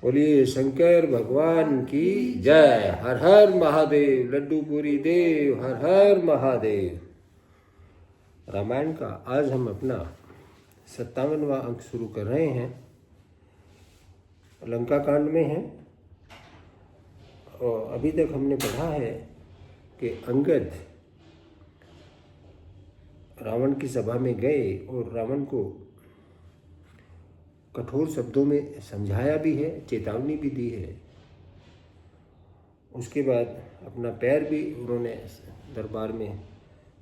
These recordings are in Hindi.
बोलिए शंकर भगवान की जय। हर हर महादेव। लड्डू पूरी देव। हर हर महादेव। रामायण का आज हम अपना 57वां अंक शुरू कर रहे हैं। लंका कांड में है और अभी तक हमने पढ़ा है कि अंगद रावण की सभा में गए और रावण को कठोर शब्दों में समझाया भी है, चेतावनी भी दी है। उसके बाद अपना पैर भी उन्होंने दरबार में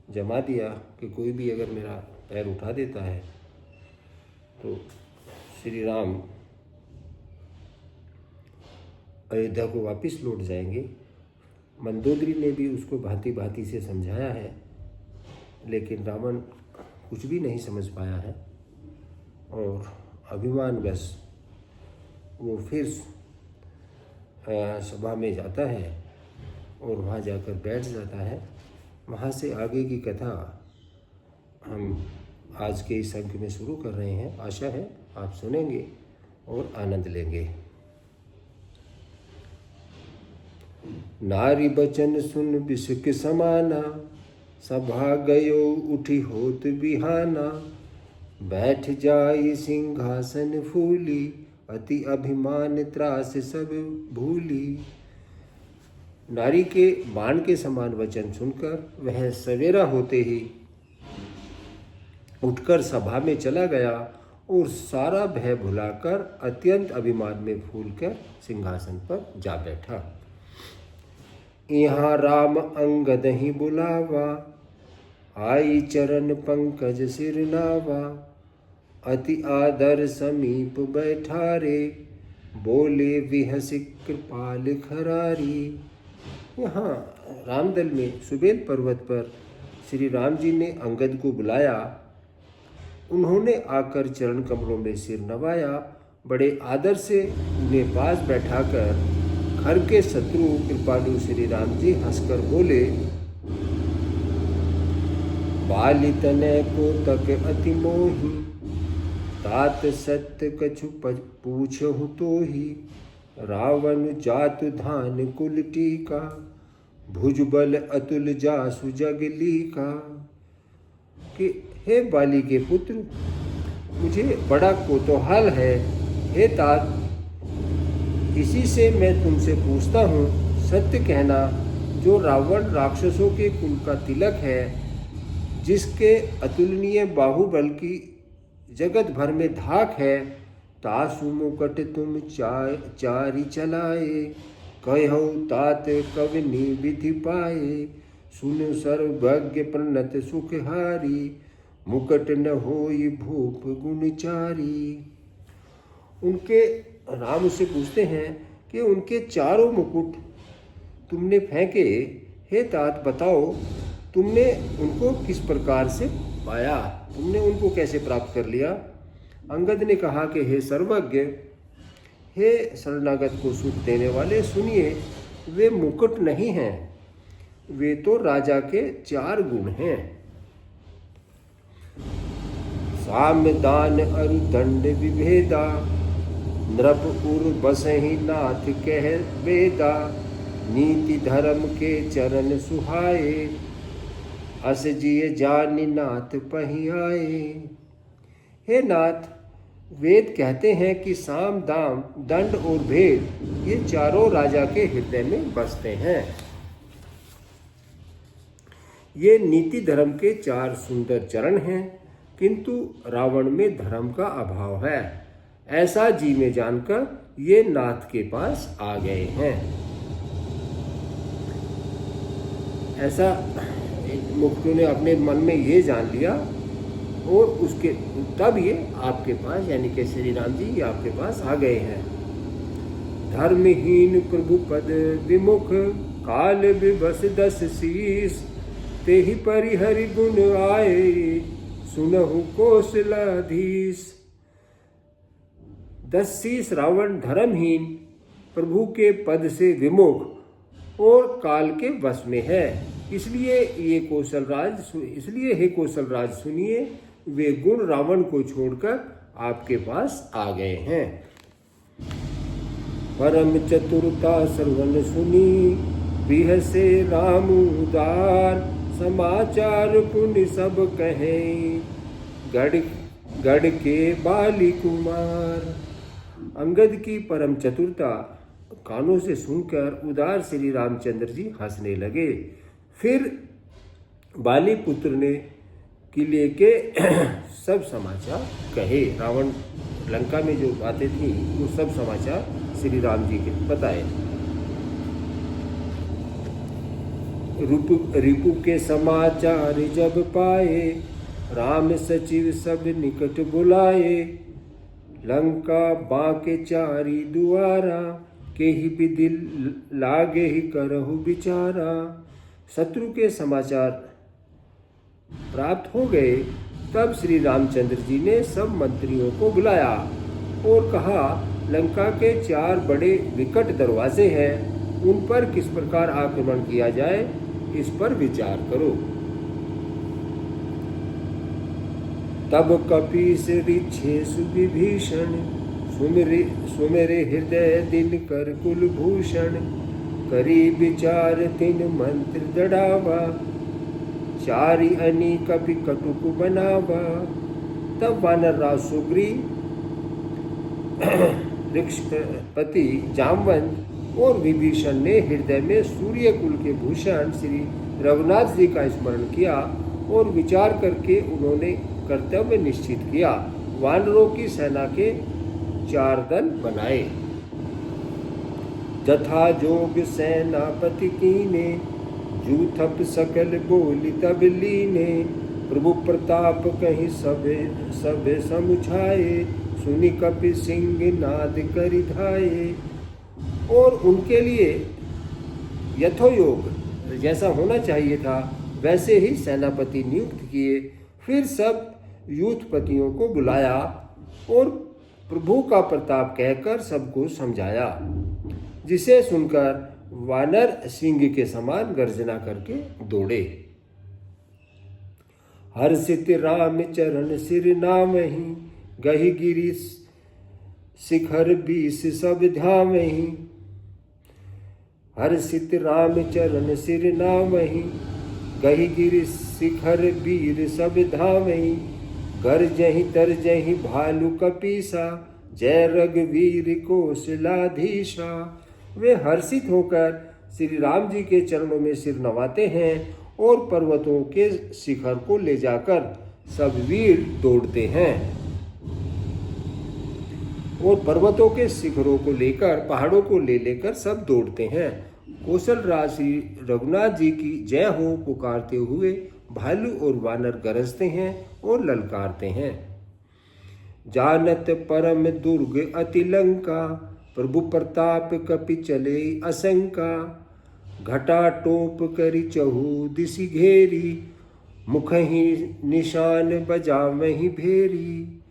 जमा दिया कि कोई भी अगर मेरा पैर उठा देता है तो श्री राम अयोध्या को वापस लौट जाएंगे। मंदोदरी ने भी उसको भांति भांति से समझाया है, लेकिन रावण कुछ भी नहीं समझ पाया है और अभिमानवश वो फिर सभा में जाता है और वहाँ जाकर बैठ जाता है। वहाँ से आगे की कथा हम आज के इस अंक में शुरू कर रहे हैं। आशा है आप सुनेंगे और आनंद लेंगे। नारी बचन सुन बिसुक समाना, सभा गयो उठी होत बिहाना। बैठ जाई सिंहासन फूली, अति अभिमान त्रास सब भूली। नारी के बाण के समान वचन सुनकर वह सवेरा होते ही उठकर सभा में चला गया और सारा भय भुलाकर अत्यंत अभिमान में फूलकर सिंहासन पर जा बैठा। यहाँ राम अंगद ही बुलावा, आई चरण पंकज सिर नावा। अति आदर समीप बैठारे, बोले विहसि कृपाल खरारी। यहाँ रामदल में सुबेल पर्वत पर श्री राम जी ने अंगद को बुलाया। उन्होंने आकर चरण कमलों में सिर नवाया। बड़े आदर से उन्हें पास बैठाकर घर के शत्रु कृपालु श्री राम जी हंसकर बोले, बाली तनय को तक अति मोही। तात सत्य कछु पूछहु तो ही। रावण जातु धान कुल टीका, भुजबल अतुल जासु जग लीका। कि हे बाली के पुत्र, मुझे बड़ा कौतूहल है। हे तात, इसी से मैं तुमसे पूछता हूँ, सत्य कहना, जो रावण राक्षसों के कुल का तिलक है, जिसके अतुलनीय बाहुबल की जगत भर में धाक है, तासु मुकट तुम चारि चलाए। कहौ तात कवनि विधि पाए। सुन सर्वज्ञ प्रणत सुखहारी, मुकट न होई भूप गुणचारी। उनके राम उससे पूछते हैं कि उनके चारों मुकुट तुमने फेंके। हे तात, बताओ तुमने उनको किस प्रकार से पाया, तुमने उनको कैसे प्राप्त कर लिया। अंगद ने कहा कि हे सर्वज्ञ, हे शरणागत को सुख देने वाले, सुनिए, वे मुकुट नहीं हैं, वे तो राजा के 4 गुण हैं। साम्य दान अरु दंड विभेदा, नृप उर बसहि नाथ कह वेदा। नीति धर्म के चरण सुहाए, अस जिय जानि नाथ पहि आए। हे नाथ, वेद कहते हैं कि साम दाम दंड और भेद ये चारों राजा के हृदय में बसते हैं। ये नीति धर्म के 4 सुंदर चरण हैं, किंतु रावण में धर्म का अभाव है। ऐसा जी में जानकर ये नाथ के पास आ गए हैं। ऐसा मुक्तों ने अपने मन में ये जान लिया और उसके तब ये आपके पास, यानी कि श्री राम जी आपके पास आ गए हैं। धर्महीन प्रभु पद विमुख, काल विबस 10 शीस। तेहि परिहरि गुण आए, सुनहु कौशलाधीश। 10 शीस रावण धर्महीन, प्रभु के पद से विमुख और काल के वश में है। इसलिए हे कौशलराज सुनिए, वे गुण रावण को छोड़कर आपके पास आ गए हैं। परम चतुरता श्रवण सुनी, बिहसे राम उदार, समाचार पुण्य सब कहे, गढ़ के बाली कुमार। अंगद की परम चतुरता कानों से सुनकर उदार श्री रामचंद्र जी हंसने लगे। फिर बाली पुत्र ने किले के सब समाचार कहे। रावण लंका में जो बातें थी वो सब समाचार श्री राम जी के बताए। रिपु के समाचार जब पाए, राम सचिव सब निकट बुलाए, लंका बांके चारी दुआरा, के ही विधि लागे ही करहु बिचारा। शत्रु के समाचार प्राप्त हो गए, तब श्री रामचंद्र जी ने सब मंत्रियों को बुलाया और कहा, लंका के 4 बड़े विकट दरवाजे हैं, उन पर किस प्रकार आक्रमण किया जाए, इस पर विचार करो। तब कपीस ऋक्षे सुविभीषण, सुमेरे हृदय दिन कर कुलभूषण, करी विचार 3 मंत्र दड़ावा, 4 अनी कपि कटुक बनावा। तब वानर राज सुग्रीव, ऋक्षपति जामवंत और विभीषण ने हृदय में सूर्य कुल के भूषण श्री रघुनाथ जी का स्मरण किया और विचार करके उन्होंने कर्तव्य निश्चित किया। वानरों की सेना के 4 दल बनाए। जथा जोग सेनापति कीने, जूथप सकल बोली तब लीने, प्रभु प्रताप कहीं सबे समुझाए, सुनि कपि सिंह नाद करि धाये। और उनके लिए यथोयोग जैसा होना चाहिए था वैसे ही सेनापति नियुक्त किए। फिर सब यूथपतियों को बुलाया और प्रभु का प्रताप कहकर सबको समझाया, जिसे सुनकर वानर सिंह के समान गर्जना करके दौड़े। हर्षित राम चरण सिर नामहि, गहि गिरि शिखर 20 सब ध्यामहि। हर्षित राम चरण सिर नामहि, गहि गिरि शिखर 20 सब धामहि। गर्जहि तरजहि भालु कपीसा, जय रघुवीर कौशलाधीशा। वे हर्षित होकर श्री राम जी के चरणों में सिर नवाते हैं और पर्वतों के शिखर को ले जाकर सब वीर दौड़ते हैं और पर्वतों के शिखरों को लेकर पहाड़ों को ले लेकर सब दौड़ते हैं। कौशल राज श्री रघुनाथ जी की जय हो पुकारते हुए भालू और वानर गरजते हैं और ललकारते हैं। जानत परम दुर्ग अति लंका, प्रभु प्रताप कपि चले असंका। घटा टोप करि चहु दिशि घेरी, मुखहि निशान बजावहि भेरी।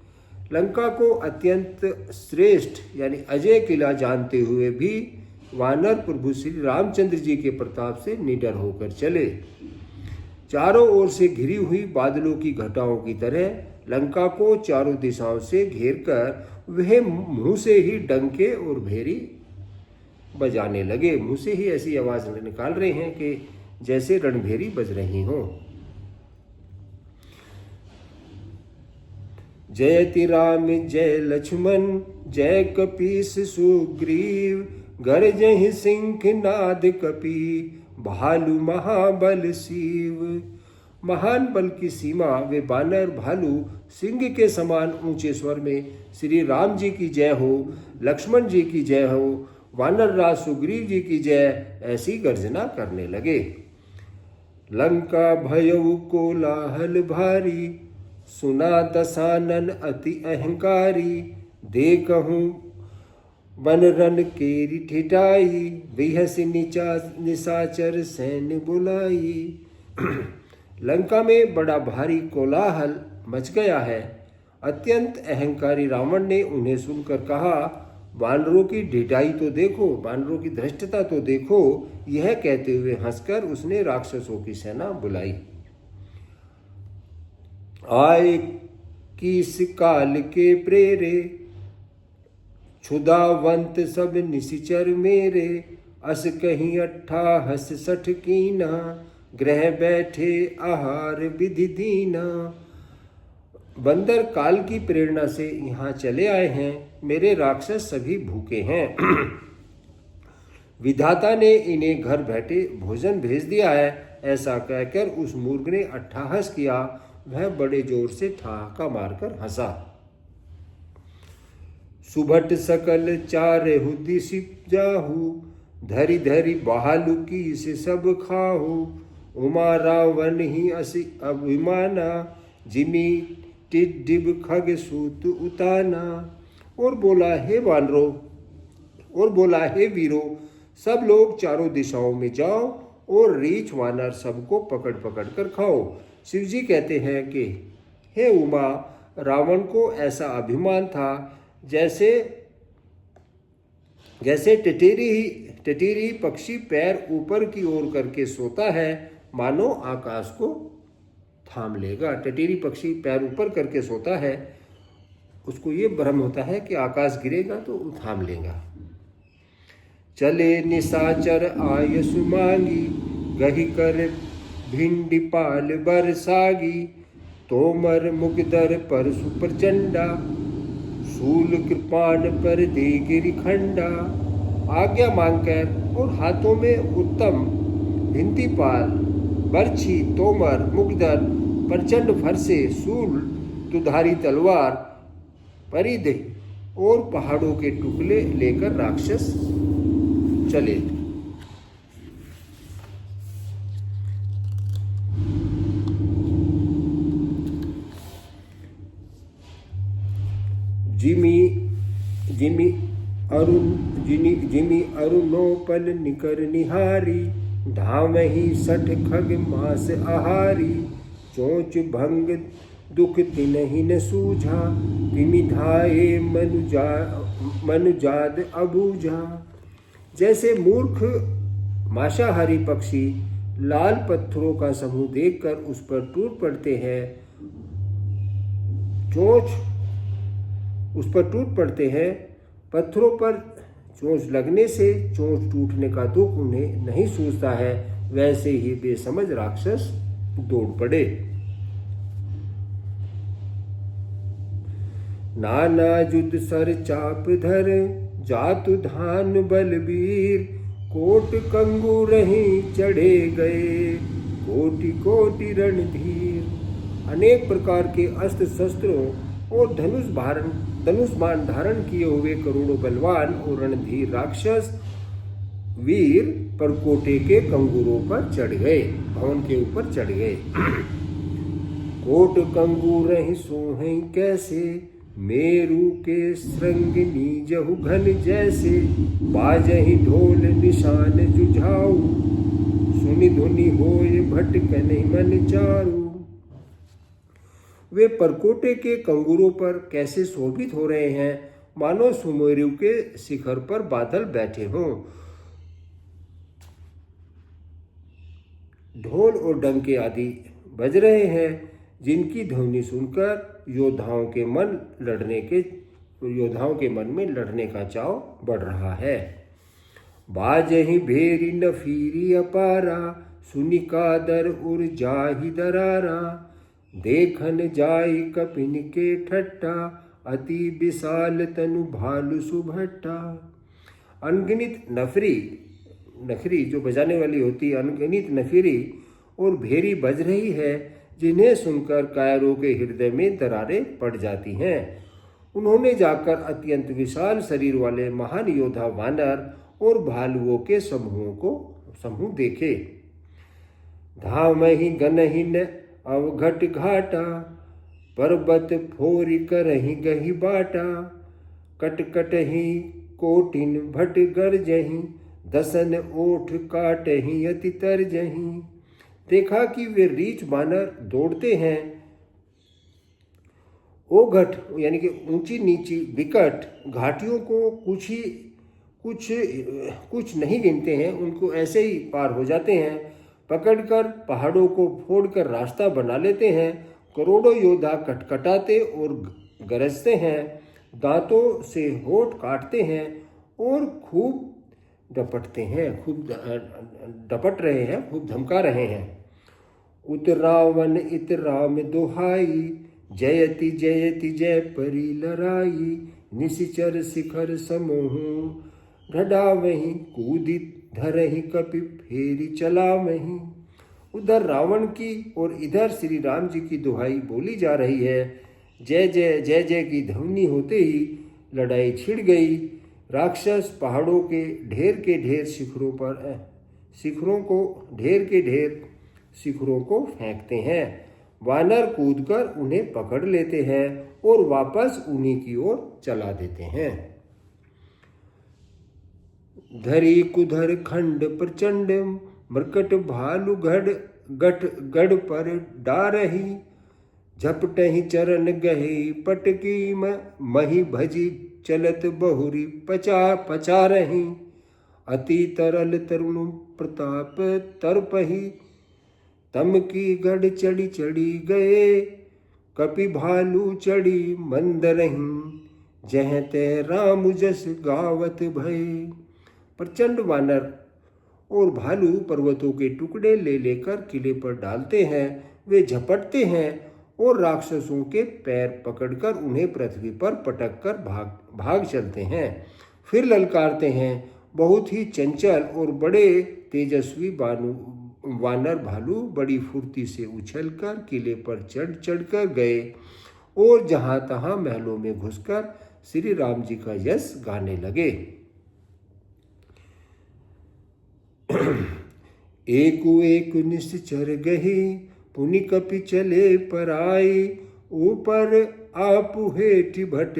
लंका को अत्यंत श्रेष्ठ यानी अजय किला जानते हुए भी वानर प्रभु श्री रामचंद्र जी के प्रताप से निडर होकर चले। चारों ओर से घिरी हुई बादलों की घटाओं की तरह लंका को चारों दिशाओं से घेरकर वह मुंह से ही डंके और भेरी बजाने लगे। मुंह से ही ऐसी आवाज निकाल रहे हैं कि जैसे रणभेरी बज रही हो। जयति राम जय लक्ष्मण, जय कपीस सुग्रीव। गरजहि सिंह नाद कपि, भालू महाबल शिव। महान बल की सीमा वे बानर भालू सिंह के समान ऊंचे स्वर में श्री राम जी की जय हो, लक्ष्मण जी की जय हो, वानर राज सुग्रीव जी की जय, ऐसी गर्जना करने लगे। लंका भयउ कोलाहल भारी, सुना दशानन अति अहंकारी। देखहु बन रन केरी ठिठाई, बिहसि निशाचर सैन्य बुलाई। लंका में बड़ा भारी कोलाहल मच गया है। अत्यंत अहंकारी रावण ने उन्हें सुनकर कहा, वानरों की ढिठाई तो देखो, वानरों की धृष्टता तो देखो। यह कहते हुए हंसकर उसने राक्षसों की सेना बुलाई। आए किस काल के प्रेरे, क्षुधावंत सब निशिचर मेरे, अस कहीं 68 कीना, ग्रह बैठे आहार विधि दीना। बंदर काल की प्रेरणा से यहाँ चले आए हैं, मेरे राक्षस सभी भूखे हैं। विधाता ने इन्हें घर बैठे भोजन भेज दिया है। ऐसा कहकर उस मूर्ख ने अट्ठहास किया। वह बड़े जोर से ठहाका मारकर हंसा। सुभट सकल चारे दिशि जाहू, धरी धरी बहालू की से सब खाहू। उमा रावण ही असि अभिमाना, जिमी टिड्डिब खग सूत उताना। और बोला, हे वानरों, और बोला, हे वीरों, सब लोग चारों दिशाओं में जाओ और रीछ वानर सबको पकड़ पकड़ कर खाओ। शिवजी कहते हैं कि हे उमा, रावण को ऐसा अभिमान था जैसे टिटीरी पक्षी पैर ऊपर की ओर करके सोता है, मानो आकाश को थाम लेगा। टिटीरी पक्षी पैर ऊपर करके सोता है, उसको ये भ्रम होता है कि आकाश गिरेगा तो वो थाम लेगा। चले निशाचर आय सुमांगी, गही कर भिंडी पाल बरसागी। तोमर मुगदर पर सुप्रचंडा, शूल कृपाण पर दे गिरिखंडा। आज्ञा मांगकर और हाथों में उत्तम भिंतीपाल, बरछी, तोमर, मुगदर, प्रचंड फरसे, शूल, दुधारी तलवार, परिध और पहाड़ों के टुकड़े लेकर राक्षस चले। जिमी अरुणोपल निकर निहारी, धामहि सठ खग मास आहारी। चोंच भंग दुख तिनहि न सूझा, तिमि धाये मनुजाद अबूझा। जैसे मूर्ख मांसाहारी पक्षी लाल पत्थरों का समूह देखकर उस पर टूट पड़ते हैं, पत्थरों पर चोंच लगने से चोंच टूटने का दुख उन्हें नहीं सूझता है, वैसे ही बेसमझ राक्षस दौड़ पड़े। नाना जुद सर चाप धर, जातु धान बलबीर। कोट कंगू रही चढ़े गए, कोटि कोटि रणधीर। अनेक प्रकार के अस्त्र शस्त्रों और धनुष बाण धारण किए हुए करोड़ों बलवान और रणधीर राक्षस वीर परकोटे के कंगूरों पर चढ़ गए, भवन के ऊपर चढ़ गए। कोट कंगूर रही सोहै कैसे, मेरू के श्रृंग नीजहु घन जैसे। बाजहि ढोल निशान जुझाऊ, सुनि धुनि होय भटकन मन चारू। वे परकोटे के कंगूरों पर कैसे शोभित हो रहे हैं, मानो सुमेरु के शिखर पर बादल बैठे हों। ढोल और डंके आदि बज रहे हैं, जिनकी ध्वनि सुनकर योद्धाओं के मन में लड़ने का चाव बढ़ रहा है। बाजहि भेरी नफीरी अपारा, सुनि कादर उर जाहि दरारा। देखन जाई कपिन के ठट्टा, अति विशाल तनु भालु सुभट्टा। अनगिनत नफरी जो बजाने वाली होती है, अनगिनत नफीरी और भेरी बज रही है, जिन्हें सुनकर कायरों के हृदय में दरारें पड़ जाती हैं। उन्होंने जाकर अत्यंत विशाल शरीर वाले महान योद्धा वानर और भालुओं के समूह देखे। धामहि गनहि न अवघट घाटा, पर्वत फोरी करहि गहि बाटा। कटकटहि कोटिन भट गरजहि, दसन ओठ काटहि अति तरजहि। देखा कि वे रीछ बानर दौड़ते हैं, ओघट यानी कि ऊंची नीची विकट घाटियों को कुछ नहीं गिनते हैं, उनको ऐसे ही पार हो जाते हैं। पकड़कर पहाड़ों को फोड़कर रास्ता बना लेते हैं। करोड़ों योद्धा कटकटाते और गरजते हैं। दांतों से होठ काटते हैं और खूब डपटते हैं, खूब डपट रहे हैं, खूब धमका रहे हैं। उत रावण इत राम दोहाई, जयति जयति जय परी लड़ाई। निशिचर शिखर समोह ढडा वहीं, कूदी धरहि कपि फेरी चला वहीं। उधर रावण की और इधर श्री राम जी की दुहाई बोली जा रही है। जय जय जय जय की ध्वनि होते ही लड़ाई छिड़ गई। राक्षस पहाड़ों के ढेर शिखरों को फेंकते हैं। वानर कूदकर उन्हें पकड़ लेते हैं और वापस उन्हीं की ओर चला देते हैं। धरी कुधर खंड प्रचंड, मृकट भालू गढ़ पर डारही। झपटहि चरण गही पटकी, मही भजी चलत बहुरी पचा रही। अति तरल तरुण प्रताप तरपही, तम की गढ़ चढ़ी गए। कपि भालू चढ़ी मंद रही, जह ते राम जस गावत भय। प्रचंड वानर और भालू पर्वतों के टुकड़े ले लेकर किले पर डालते हैं। वे झपटते हैं और राक्षसों के पैर पकड़कर उन्हें पृथ्वी पर पटक कर भाग चलते हैं। फिर ललकारते हैं। बहुत ही चंचल और बड़े तेजस्वी वानर भालू बड़ी फुर्ती से उछलकर किले पर चढ़कर गए और जहां तहां महलों में घुसकर श्री राम जी का यश गाने लगे। एक निश्चर गही, पुनि कपि चले पराई। ऊपर आपु हेठ भट,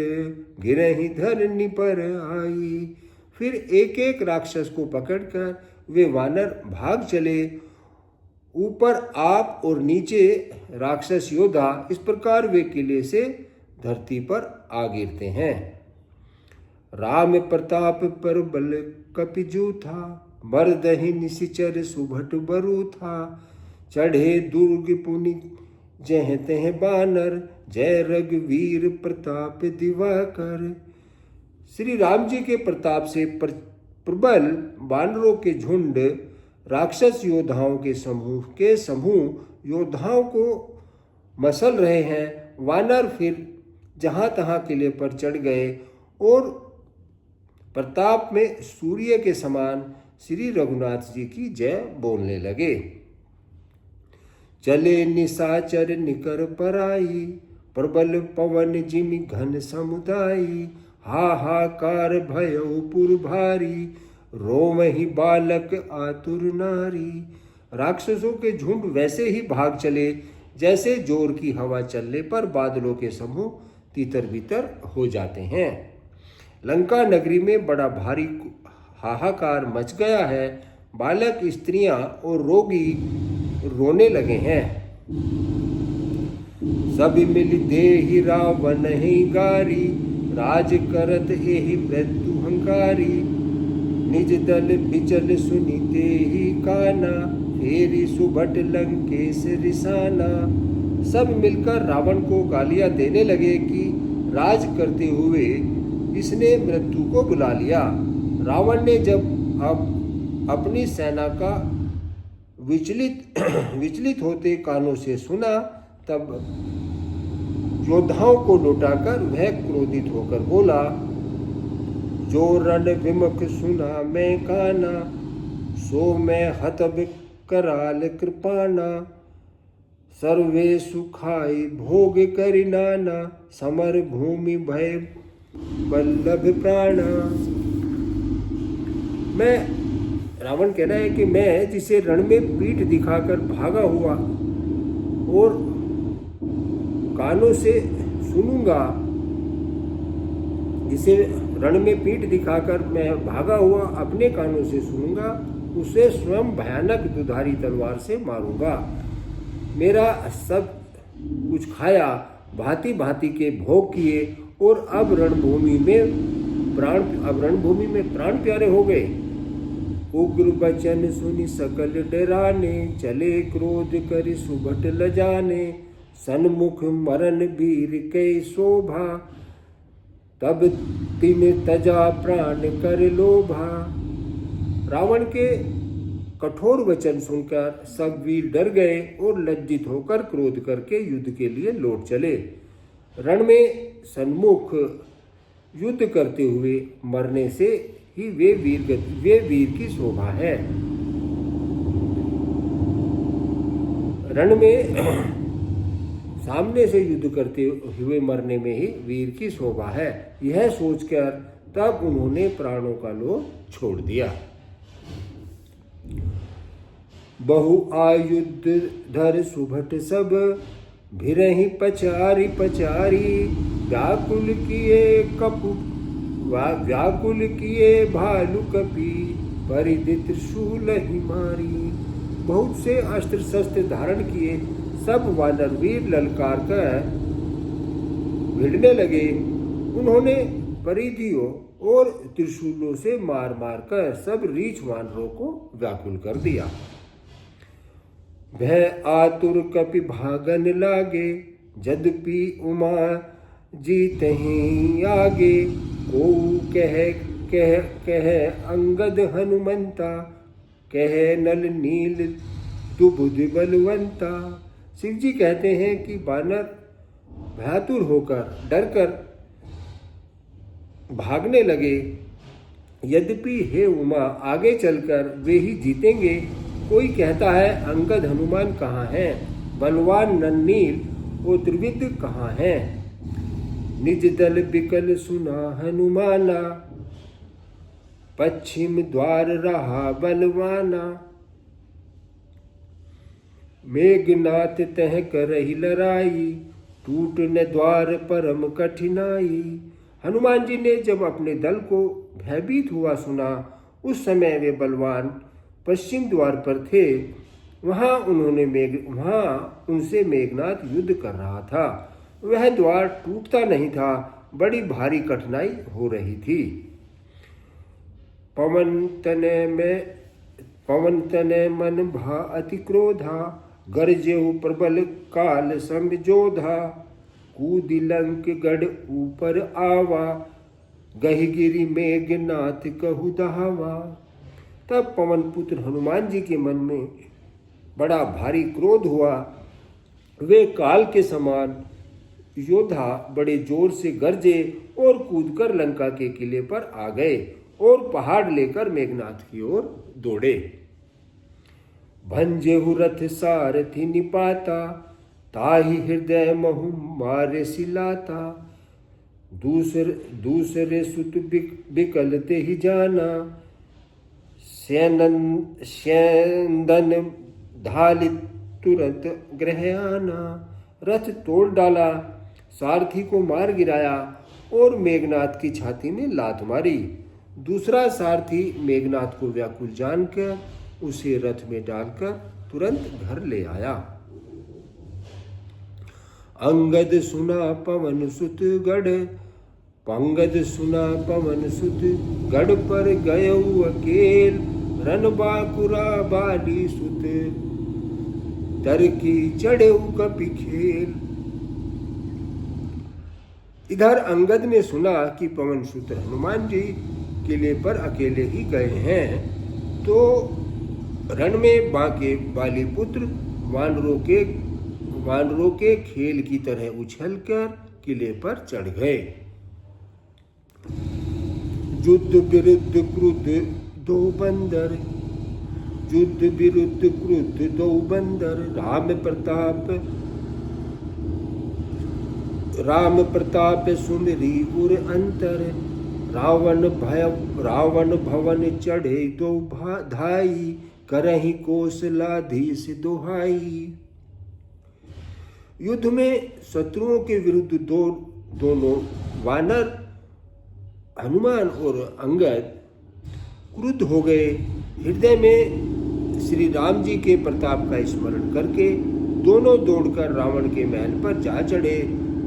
गिरहि धरनी पर आई। फिर एक एक राक्षस को पकड़कर वे वानर भाग चले। ऊपर आप और नीचे राक्षस योद्धा, इस प्रकार वे किले से धरती पर आ गिरते हैं। राम प्रताप पर बल कपिजू था, मर्दहि निशिचर सुभट बरु था। चढ़े दुर्ग पुनि जह तह बानर, जय रघुवीर प्रताप दिवाकर। श्री राम जी के प्रताप से प्रबल बानरों के झुंड राक्षस योद्धाओं के समूह योद्धाओं को मसल रहे हैं। वानर फिर जहां तहां किले पर चढ़ गए और प्रताप में सूर्य के समान श्री रघुनाथ जी की जय बोलने लगे। चले निशाचर निकर पराई, प्रबल पवन जिमि घन समुदायी। हाहाकार भयउ पुर भारी, रोमहि बालक आतुर नारी। राक्षसों के झुंड वैसे ही भाग चले जैसे जोर की हवा चलने पर बादलों के समूह तितर बितर हो जाते हैं। लंका नगरी में बड़ा भारी हाहाकार मच गया है। बालक, स्त्रियां और रोगी रोने लगे हैं। सब मिल देहि रावण ही गारी, राज करत एहि मृत्यु हंकारी। निज दल बिचल सुनिते ही काना, फेरी सुभट लंकेश रिसाना। सब मिलकर रावण को गालियां देने लगे कि राज करते हुए इसने मृत्यु को बुला लिया। रावण ने जब अपनी सेना का विचलित होते कानों से सुना, तब योद्धाओं को लौटाकर वह क्रोधित होकर बोला, जो रण विमुख सुना मैं काना, सो मैं हतब कराल कृपाना। सर्वे सुखाई भोग करि नाना, समर भूमि भय बल्लभ प्राणा। रावण कह रहा है कि मैं जिसे रण में पीठ दिखाकर भागा हुआ और कानों से सुनूंगा, जिसे रण में पीठ दिखाकर मैं भागा हुआ अपने कानों से सुनूंगा, उसे स्वयं भयानक दुधारी तलवार से मारूंगा। मेरा सब कुछ खाया, भांति भांति के भोग किए और अब रणभूमि में प्राण प्यारे हो गए। उग्र बचन सुनि सकल डराने, चले क्रोध करि सुभट लजाने। सन्मुख मरण वीर कै शोभा, तब तिन तजा प्राण कर लोभा। रावण के कठोर वचन सुनकर सब वीर डर गए और लज्जित होकर क्रोध करके युद्ध के लिए लौट चले। रण में सन्मुख युद्ध करते हुए मरने से ही वे वीर की शोभा है। रण में सामने से युद्ध करते हुए मरने में ही वीर की शोभा है। यह सोचकर तब उन्होंने प्राणों का लोभ छोड़ दिया। बहु आयुध धर सुभट सब, भिरहि पचारी पचारी। व्याकुल किए भालु कपि, परिधि त्रिशूल ही मारी। बहुत से अस्त्र शस्त्र धारण किए सब वानर वीर ललकार कर भिड़ने लगे। उन्होंने परिधियों और त्रिशूलों से मार मार कर सब रीछ वानरों को व्याकुल कर दिया। भय आतुर कपि भागन लागे, यद्यपि उमा जीतहि आगे। को कह अंगद हनुमंता, कह नल नील दुबुध बलवंता। शिव जी कहते हैं कि बानर भयातुर होकर डरकर भागने लगे। यद्यपि हे उमा आगे चलकर वे ही जीतेंगे। कोई कहता है अंगद हनुमान कहाँ हैं, बलवान नन्नील और त्रिविद कहाँ हैं। निज दल बिकल सुना हनुमाना, पश्चिम द्वार रहा बलवाना। मेघनाथ तह करहि लड़ाई, टूट न द्वार परम कठिनाई। हनुमान जी ने जब अपने दल को भयभीत हुआ सुना, उस समय वे बलवान पश्चिम द्वार पर थे। वहां उनसे मेघनाथ युद्ध कर रहा था। वह द्वार टूटता नहीं था, बड़ी भारी कठिनाई हो रही थी। पवन तने मन भा अति क्रोधा, गरजेहु प्रबल काल समझोधा। कूदि लंक गढ़ ऊपर आवा, गहिगिरि मेघनाथ कहु दहावा। तब पवन पुत्र हनुमान जी के मन में बड़ा भारी क्रोध हुआ। वे काल के समान योद्धा बड़े जोर से गरजे और कूदकर लंका के किले पर आ गए और पहाड़ लेकर मेघनाथ की ओर दौड़े। भंजेहु रथ सारथी निपाता, ताहि हृदय महु मारे सिलाता। दूसरे सुत बिकल ते ही जाना, स्यंदन ढाली तुरंत ग्रह आना। रथ तोड़ डाला, सारथी को मार गिराया और मेघनाथ की छाती में लात मारी। दूसरा सारथी मेघनाथ को व्याकुल जानकर उसे रथ में डालकर तुरंत घर ले आया। अंगद सुना पवन सुत गढ़, पंगद सुना पवन सुत गढ़ पर गयऊ अकेल। रन बाकुरा बाली सुत, तरकी चढ़ेऊ कपि खेल। इधर अंगद ने सुना कि पवन सुत हनुमान जी किले पर अकेले ही गए हैं, तो रण में बाके बाली पुत्र वानरों के खेल की तरह उछलकर किले पर चढ़ गए। युद्ध विरुद्ध क्रुद्ध दो बंदर, युद्ध विरुद्ध क्रुद्ध दो बंदर। राम प्रताप सुमिरी उर अंतर। रावण भवन चढ़े दो धाई, करहि कौशलाधीश दोहाई। युद्ध में शत्रुओं के विरुद्ध दोनों वानर हनुमान और अंगद क्रुद्ध हो गए। हृदय में श्री राम जी के प्रताप का स्मरण करके दोनों दौड़कर रावण के महल पर जा चढ़े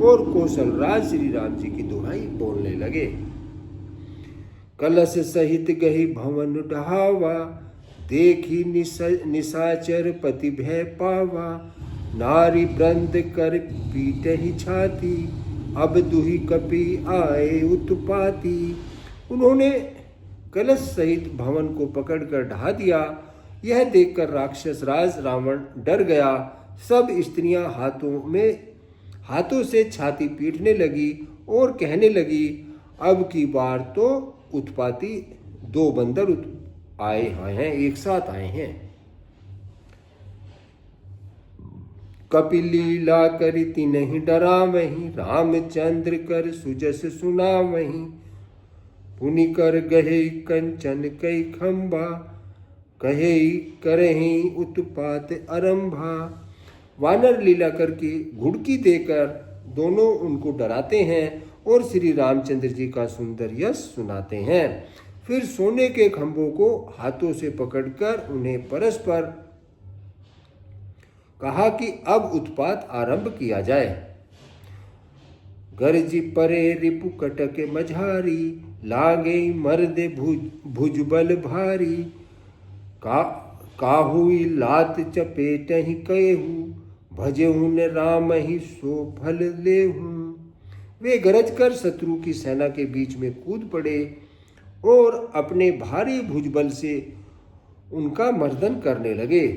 और कौशल राज श्री राम जी की दुहाई बोलने लगे। कलश सहित गही भवन ढहावा, देखी निशाचर पति भय पावा। नारी ब्रंद कर पीट ही छाती, अब दुही कपि आए उत्पाती। उन्होंने कलश सहित भवन को पकड़कर ढा दिया। यह देखकर राक्षस राज रावण डर गया। सब स्त्रियां हाथों से छाती पीटने लगी और कहने लगी, अब की बार तो उत्पाती 2 बंदर आए हैं, एक साथ आए हैं। कपिलीला करी तिन्हि डरावहीं, रामचंद्र कर सुजस सुनावहीं। पुनि कर गहे कंचन कई खंभा, कहे करहीं उत्पात आरंभा। वानर लीला करके घुड़की देकर दोनों उनको डराते हैं और श्री रामचंद्र जी का सुंदर यश सुनाते हैं। फिर सोने के खंभों को हाथों से पकड़कर उन्हें परस्पर कहा कि अब उत्पात आरंभ किया जाए। गरजी परे रिपु कटक मझारी, लागे मर्दे भुजबल भारी। काहुई लात चपेट ही कहेहू, भजेहू न राम ही सो फल लेहू। वे गरज कर शत्रु की सेना के बीच में कूद पड़े और अपने भारी भुजबल से उनका मर्दन करने लगे।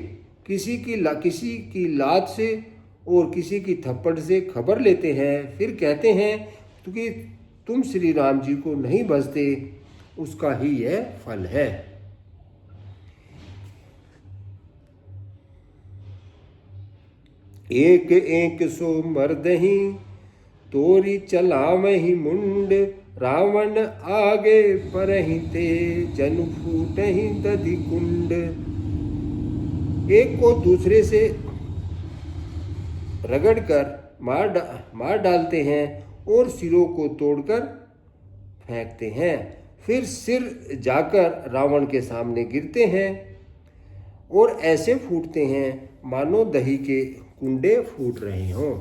किसी की लात से और किसी की थप्पड़ से खबर लेते हैं, फिर कहते हैं कि तुम श्री राम जी को नहीं भजते, उसका ही यह फल है। एक एक सो मर्दही, तोरी चलावही मुंड। रावण आगे परहि ते, जन फूटहि दधि कुंड। एक को दूसरे से रगड़कर मार डालते हैं और सिरों को तोड़कर फेंकते हैं। फिर सिर जाकर रावण के सामने गिरते हैं और ऐसे फूटते हैं मानो दही के कुंडे फूट रहे हों।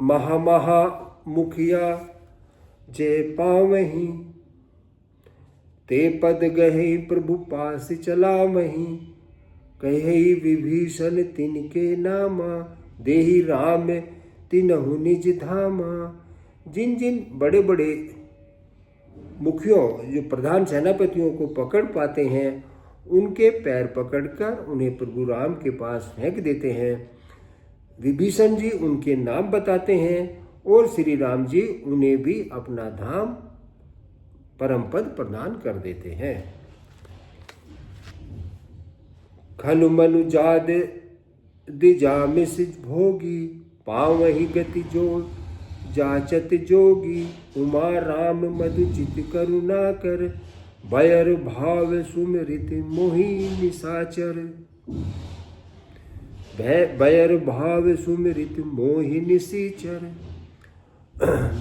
महा मुखिया जय पावहीं, ते पद गहे प्रभु पास चलावहीं। कहे विभीषण तिनके नामा, देहि राम तिनहु निज धामा। जिन जिन बड़े बड़े मुखियों, जो प्रधान सेनापतियों को पकड़ पाते हैं, उनके पैर पकड़कर उन्हें प्रभु राम के पास फेंक देते हैं। विभीषण जी उनके नाम बताते हैं और श्री राम जी उन्हें भी अपना धाम परम पद प्रदान कर देते हैं। खनु मनु जाद दिजामिस भोगी, पावहि गति जोड़ जाचत जोगी। उमा राम मधु चित करुणा कर, बयर भाव सुमृत मोहि निशाचर। बयर भाव सुमृत मोहि निशाचर।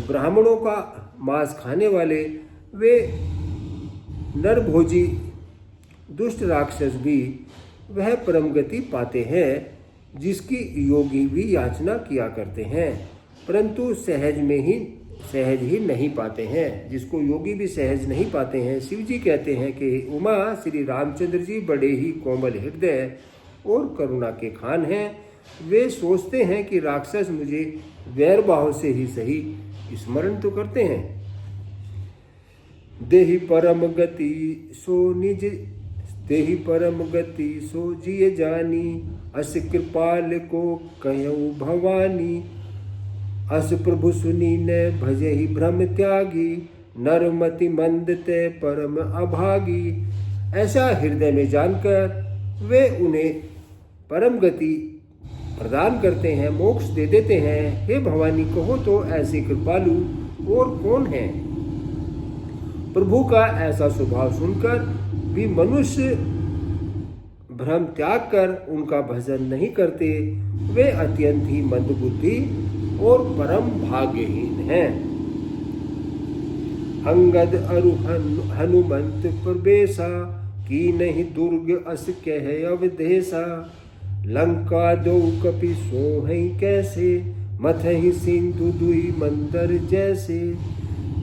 ब्राह्मणों का मांस खाने वाले वे नरभोजी दुष्ट राक्षस भी वह परम गति पाते हैं जिसकी योगी भी याचना किया करते हैं, परंतु सहज ही नहीं पाते हैं, जिसको योगी भी सहज नहीं पाते हैं। शिव जी कहते हैं कि उमा श्री रामचंद्र जी बड़े ही कोमल हृदय और करुणा के खान हैं। वे सोचते हैं कि राक्षस मुझे वैर भाव से ही सही स्मरण तो करते हैं। देहि परम गति सो जिय जानी, अस कृपाल को कहऊ भवानी। अस प्रभु सुनी न भजहि भ्रम त्यागी, नरमति मंद ते परम अभागी। ऐसा हृदय में जानकर वे उन्हें परम गति प्रदान करते हैं, मोक्ष दे देते हैं। हे भवानी, कहो तो ऐसे कृपालु और कौन है? प्रभु का ऐसा स्वभाव सुनकर भी मनुष्य भ्रम त्याग कर उनका भजन नहीं करते। वे अत्यंत ही मंदबुद्धि और परम भाग्यहीन हैं। अंगद अरु हनुमंत प्रवेशा, की नहीं दुर्ग अस कह अवधेशा। लंका दो कपि सोहै कैसे, मथहि सिंधु दुई मंदर जैसे।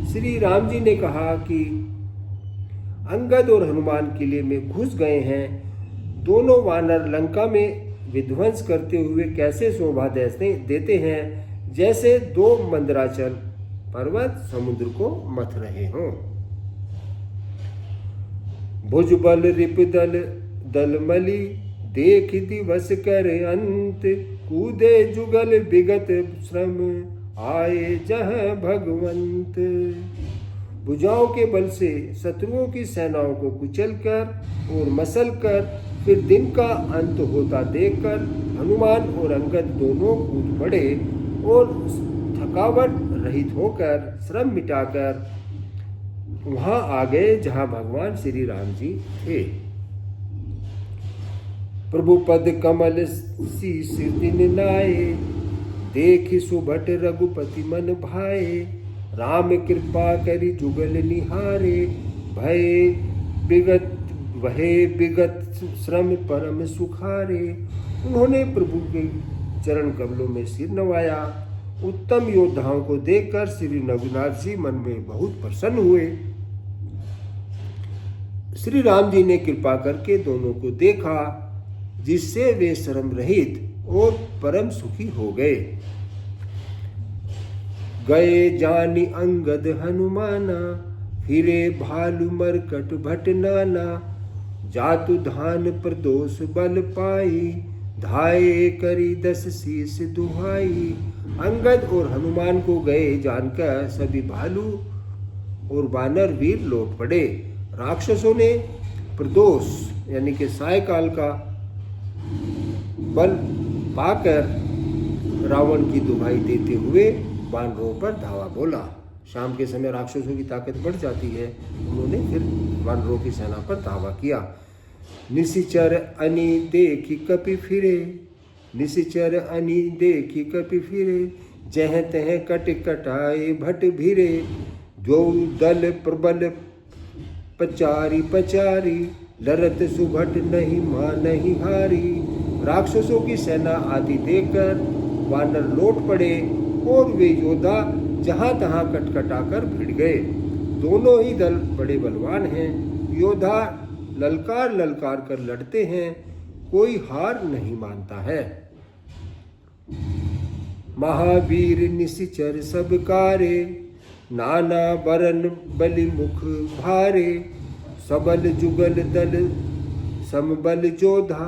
श्री राम जी ने कहा कि अंगद और हनुमान किले में घुस गए हैं। दोनों वानर लंका में विध्वंस करते हुए कैसे शोभा देते हैं, जैसे दो मंदराचल पर्वत समुद्र को मथ रहे हों। भुजबल रिपुदल दलमली देख दिवस कर अंत, कूदे जुगल विगत श्रम आए जह भगवंत। भुजाओं के बल से शत्रुओं की सेनाओं को कुचलकर और मसलकर फिर दिन का अंत होता देखकर हनुमान और अंगद दोनों कूद पड़े और थकावट रहित होकर श्रम मिटाकर वहां आ गए जहां भगवान श्री राम जी थे। प्रभु पद कमल शीस दिन नाये, देखि सुभट रघुपति मन भाए। राम कृपा करि जुगल निहारे, भय विगत श्रम परम सुखारे। उन्होंने प्रभु के चरण कमलों में सिर नवाया। उत्तम योद्धाओं को देखकर श्री रघुनाथ जी मन में बहुत प्रसन्न हुए। श्री राम जी ने कृपा करके दोनों को देखा, जिससे वे श्रम रहित और परम सुखी हो गए। गए जानी अंगद हनुमाना, फिरे भालु मरकट भट नाना। जातु धान प्रदोष बल पाई, धाये करी 10 शीस दुहाई। अंगद और हनुमान को गए जानकर सभी भालू और वानर वीर लौट पड़े। राक्षसों ने प्रदोष यानी कि सायकाल का बल पाकर रावण की दुहाई देते हुए वानरों पर धावा बोला। शाम के समय राक्षसों की ताकत बढ़ जाती है, उन्होंने फिर वानरों की सेना पर धावा किया। निशिचर अनि देखी कपि फिरे, निशिचर अनि देखी कपि फिरे। जह तह कट कटाए भट भिरे, जो दल प्रबल पचारी पचारी। लरत सुभट नहीं मां नहीं हारी। राक्षसों की सेना आदि देखकर वानर लौट पड़े और वे योद्धा जहां तहां कटकटाकर भिड़ गए। दोनों ही दल बड़े बलवान हैं। योद्धा ललकार ललकार कर लड़ते हैं, कोई हार नहीं मानता है। महावीर निशिचर सब कारे, नाना बरन बलि मुख भारे। सबल जुगल दल समबल जोधा,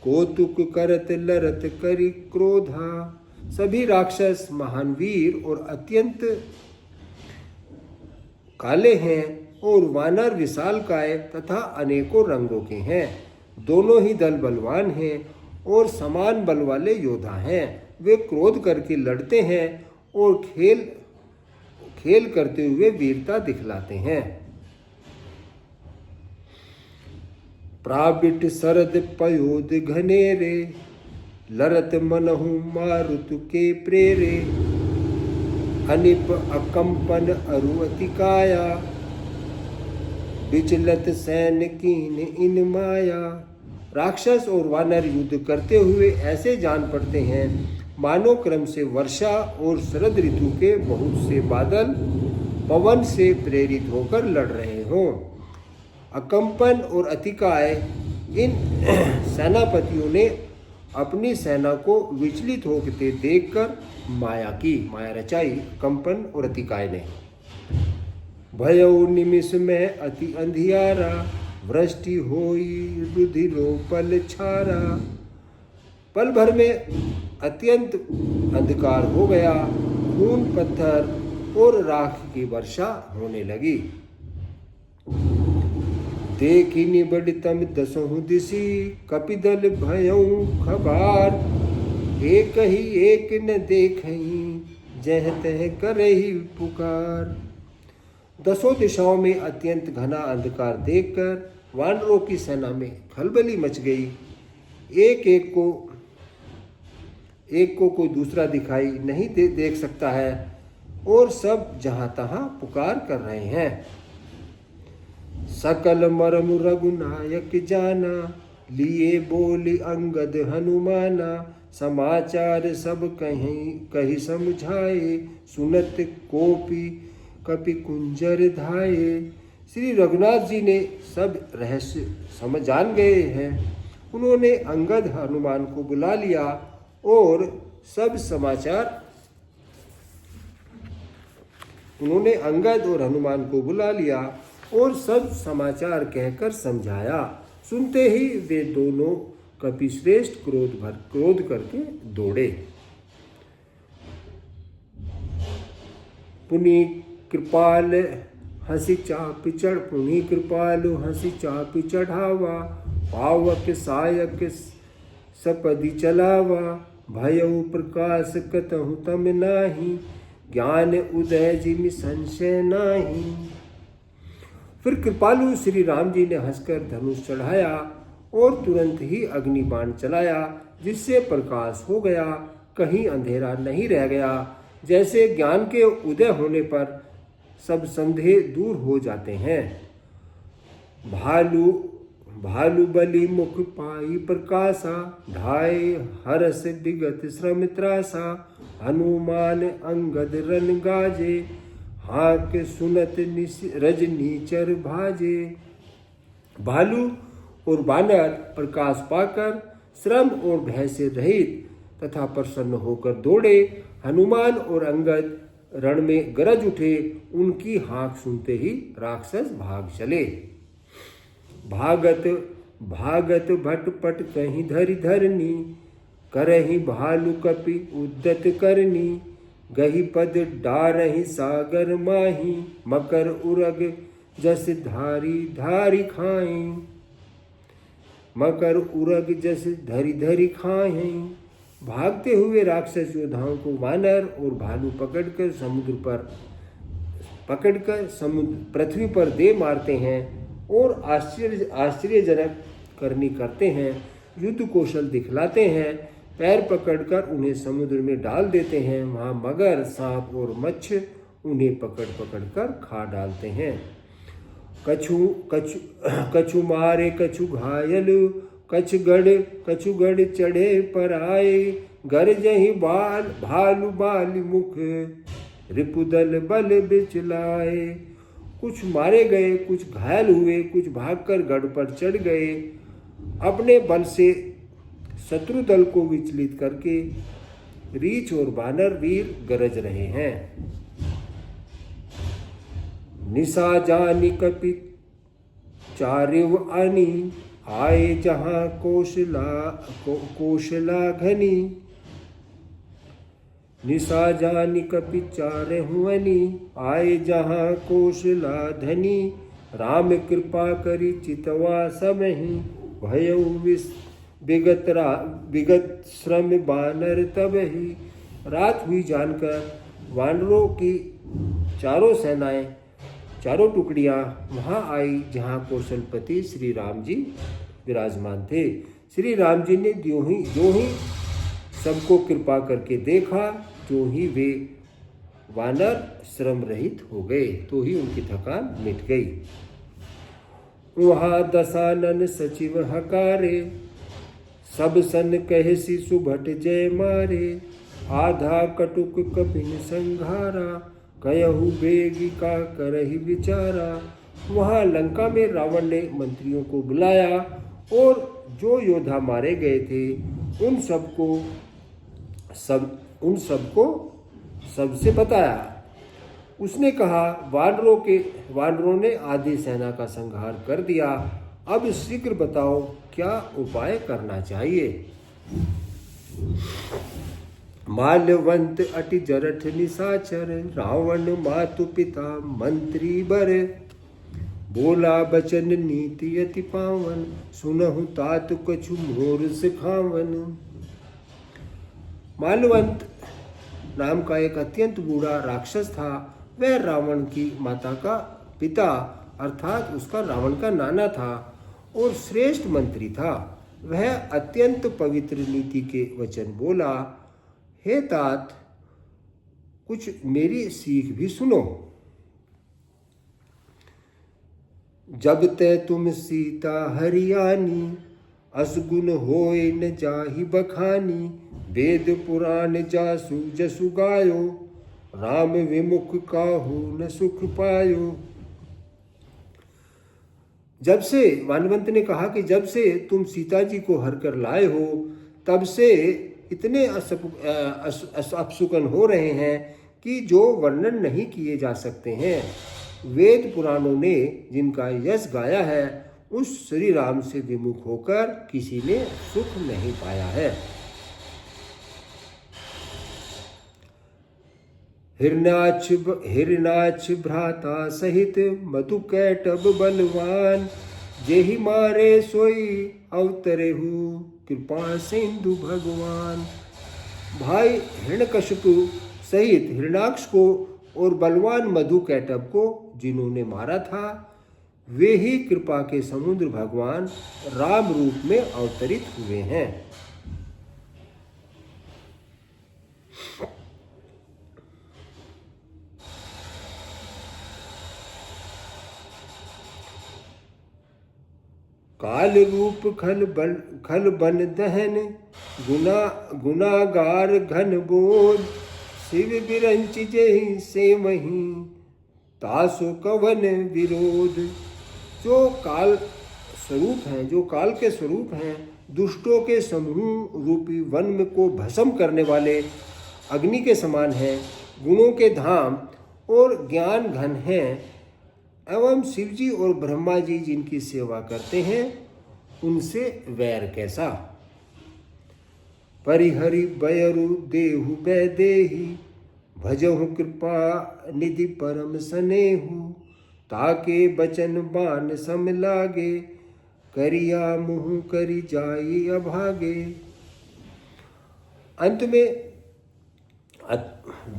कौतुक करत लरत करि क्रोधा। सभी राक्षस महान वीर और अत्यंत काले हैं और वानर विशालकाय तथा अनेकों रंगों के हैं। दोनों ही दल बलवान हैं और समान बल वाले योद्धा हैं। वे क्रोध करके लड़ते हैं और खेल करते हुए वीरता दिखलाते हैं। प्राबिट सरद पयोद घनेरे, लरत मनहु मारुतु के प्रेरे। अनिप अकंपन अरुअति काया, विचलत सैन कीन इन माया। राक्षस और वानर युद्ध करते हुए ऐसे जान पड़ते हैं मानो क्रम से वर्षा और शरद ऋतु के बहुत से बादल पवन से प्रेरित होकर लड़ रहे हों। अकंपन और अतिकाय इन सेनापतियों ने अपनी सेना को विचलित होते देखकर माया रचाई। कंपन और अतिकाय ने भयउ निमिष में अति अंधियारा, वृष्टि होई रुधिरो पल छारा। पल भर में अत्यंत अंधकार हो गया, खून पत्थर और राख की वर्षा होने लगी। देखी निबड़तम दसहु दिशी, कपिदल भयउ खबार। एक ही एक न देखहीं, जह तह करही पुकार। दसों दिशाओं में अत्यंत घना अंधकार देखकर वानरों की सेना में खलबली मच गई। एक को कोई दूसरा दिखाई नहीं देख सकता है और सब जहां तहां पुकार कर रहे हैं। सकल मरम रघुनायक जाना, लिए बोली अंगद हनुमाना। समाचार सब कही समझाए, सुनत कोपी कपि कुंजर धाये। श्री रघुनाथ जी ने सब रहस्य जान गए हैं उन्होंने अंगद हनुमान को बुला लिया और सब समाचार कहकर समझाया। सुनते ही वे दोनों कपिश्रेष्ठ क्रोध करके दौड़े। पुनि कृपाल हंसी चापी चढ़ावा, पावक सायक सपदि चलावा, भयउ प्रकाश कतहु तम नाही, ज्ञान उदय जिमि संशय नाही। फिर कृपालु श्री राम जी ने हंसकर धनुष चढ़ाया और तुरंत ही अग्निबाण चलाया, जिससे प्रकाश हो गया, कहीं अंधेरा नहीं रह गया। जैसे ज्ञान के उदय होने पर सब संदेह दूर हो जाते हैं। भालु बलि मुख पाई प्रकाशा, ढाए हरस विगत श्रम त्रासा, हनुमान अंगद रन गाजे, हाक सुनत रजनी चर भाजे। भालू और बानर प्रकाश पाकर श्रम और भय से रहित तथा प्रसन्न होकर दौड़े। हनुमान और अंगद रण में गरज उठे। उनकी हाँक सुनते ही राक्षस भाग चले। भागत भटपट कहीं धरि धरनी, करही भालु कपि उद्दत करनी, गही पद डारही सागर माही, मकर उरग जस धारी खाएं। भागते हुए राक्षस योद्धाओं को वानर और भालू पकड़कर पृथ्वी पर दे मारते हैं और आश्चर्यजनक करनी करते हैं। युद्ध कौशल दिखलाते हैं। पैर पकड़कर उन्हें समुद्र में डाल देते हैं। वहाँ मगर, सांप और मच्छ उन्हें पकड़ खा डालते हैं। कछु मारे कछु घायल, कछुगढ़ चढ़े पर आए, गरजहि भालु बाली मुख, रिपुदल बल बिचलाए। कुछ मारे गए, कुछ घायल हुए, कुछ भागकर गढ़ पर चढ़ गए। अपने बल से शत्रु दल को विचलित करके रीछ और बानर वीर गरज रहे हैं। निशा जानी कपि चारिव आनी, आए जहां कौशला घनी। निशा जानी कपि चारहुअनी, आए जहां कौशला धनी। राम कृपा करी चितवा समहि, भयउ विगत श्रम बानर तबहि। रात हुई जानकर वानरों की चारों टुकड़ियां वहां आई जहां कौशलपति श्री राम जी विराजमान थे। श्री राम जी ने जो ही सबको कृपा करके देखा, जो ही वे वानर श्रम रहित हो गए, तो ही उनकी थकान मिट गई। वहाँ दशानन सचिव हकारे, सब सन कहसी सुभट जय मारे। आधा कटुक कपिन संघारा, कयहु बेगी का करहि विचारा। वहाँ लंका में रावण ने मंत्रियों को बुलाया और जो योद्धा मारे गए थे उन सबको सबसे बताया। उसने कहा, वानरों ने आधी सेना का संहार कर दिया। अब शीघ्र बताओ क्या उपाय करना चाहिए। माल्यवंत अति जरठ निशाचर, रावण मातु पिता मंत्री बर। बोला बचन नीति अति पावन, सुनहु तात कछु मोर सिखावन। माल्यवंत नाम का एक अत्यंत बूढ़ा राक्षस था। वह रावण की माता का पिता अर्थात उसका रावण का नाना था और श्रेष्ठ मंत्री था। वह अत्यंत पवित्र नीति के वचन बोला, हे तात, कुछ मेरी सीख भी सुनो। जब ते तुम सीता हरियाणी, असगुन होए न जाहि बखानी। वेद पुराण जासु जसु गायो, राम विमुख काहू न सुख पायो। जब से वानवंत ने कहा कि जब से तुम सीता जी को हर कर लाए हो तब से इतने अपशकुन हो रहे हैं कि जो वर्णन नहीं किए जा सकते हैं। वेद पुराणों ने जिनका यश गाया है उस श्री राम से विमुख होकर किसी ने सुख नहीं पाया है। हिरणाक्ष भ्राता सहित मधुकैटभ बलवान, जेहि मारे सोई अवतरेहु कृपा सिंधु भगवान। भाई हिरण्यकशिपु सहित हिरणाक्ष को और बलवान मधुकैटभ को जिन्होंने मारा था वे ही कृपा के समुद्र भगवान राम रूप में अवतरित हुए हैं। काल रूप खल बन दहन, गुनागार घन बोध, शिव बिरंच जेहि से वहीं तासो कवन विरोध। जो काल स्वरूप हैं, जो काल के स्वरूप हैं, दुष्टों के समूह रूपी वन में को भस्म करने वाले अग्नि के समान हैं, गुणों के धाम और ज्ञान घन हैं, एवं शिवजी और ब्रह्मा जी जिनकी सेवा करते हैं उनसे वैर कैसा। परिहरि बयरु देहु वैदेही, भजहु कृपा निधि परम सनेहु, ताके बचन बान सम लागे, करिया मुँह करि जाई अभागे। अंत में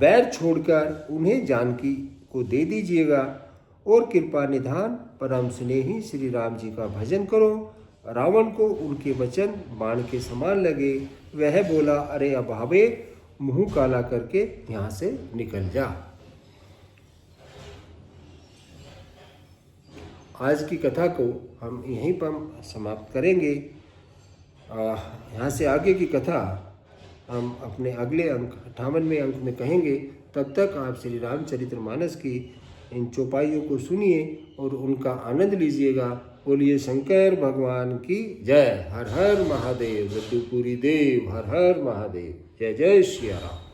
वैर छोड़कर उन्हें जानकी को दे दीजिएगा और कृपा निधान परम स्नेही श्री राम जी का भजन करो। रावण को उनके वचन बाण के समान लगे। वह बोला, अरे अभावे, मुंह काला करके यहाँ से निकल जा। आज की कथा को हम यहीं पर समाप्त करेंगे। यहाँ से आगे की कथा हम अपने अगले अंक 58वें अंक में कहेंगे। तब तक आप श्री रामचरितमानस की इन चौपाइयों को सुनिए और उनका आनंद लीजिएगा। बोलिए शंकर भगवान की जय। हर हर महादेव। लड्डूपुरी देव हर हर महादेव। जय जय श्री राम।